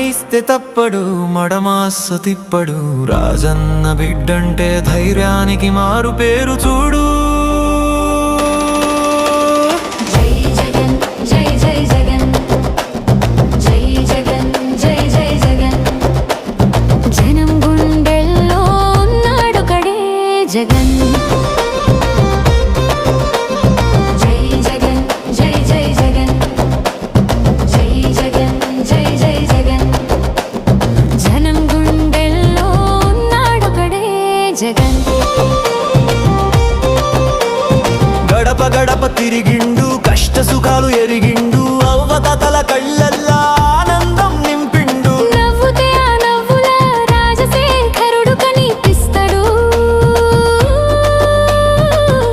ఇస్తే తప్పడు మడమాస్సు తిప్పడు రాజన్న బిడ్డంటే ధైర్యానికి మారు పేరు చూడు జై జగన్ జై జై జగన్ జై జగన్ జై జై జగన్ జనం గుండెల్లో ఉన్నాడు కడే జగన్ జై జగన్ జై జై జగన్ జై జగన్ జై జై జగన్ జనం గుండెల్లో ఉన్నాడు కడే జగన్ గడప గడప తిరిగిండు కష్ట సుఖాలు ఎరిగిండు అవ్వతల కళ్ళల్లా ఆనందం నింపిండు నవ్వుతే ఆ నవ్వుల రాజశేఖరుడు కనిపిస్తాడు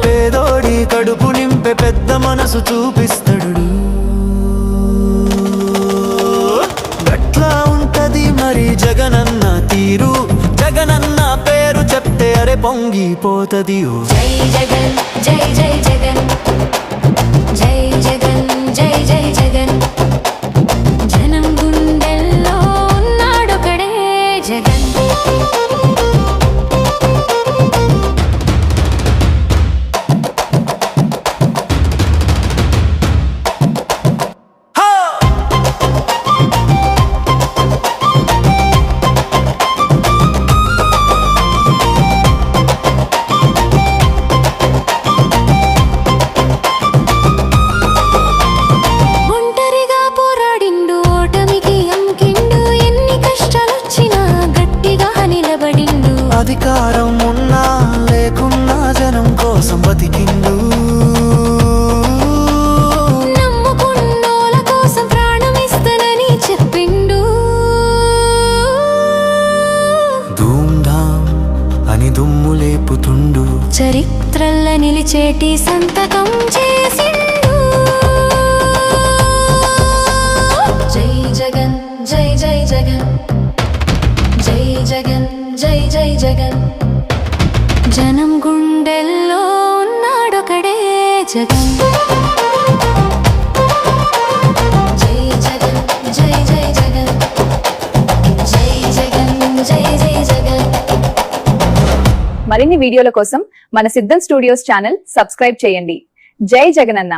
పేదోడి కడుపు నింపే పెద్ద మనసు చూపిస్తాడు గట్లా ఉంటది మరి జగనన్న తీరు జగనన్న పేరు చెప్తే అరే పొంగిపోతది ఓ జై జగన్ జై జై జగన్ జై జగన్ జై జై జగన్ జనం గుండెల్లో ఉన్నాడొకడే జగన్ ఒంటరిగా పోరాడిండు ఓటమికి అంకిండు ఎన్ని కష్టాలొచ్చినా గట్టిగా నిలబడిండు అధికారం ఉన్నా లేకున్నా జనం కోసం బతికిండు నమ్ముకున్నోల కోసం ప్రాణమిస్తానని చెప్పిండు ధూమ్ధాం అని దుమ్ము లేపుతుండు చరిత్రల్ల నిలిచేటి సంతకం చేసిండు జై జగన్ జై జై జగన్ జై జగన్ జై జై జగన్ జనం గుండెల్లో ఉన్నాడొకడే జగన్ జై జగన్ జై జై జగన్ జై జగన్ జై జై జగన్ మరిన్ని వీడియోల కోసం మన సిద్ధం స్టూడియోస్ ఛానల్ సబ్స్క్రైబ్ చేయండి. జై జగనన్న.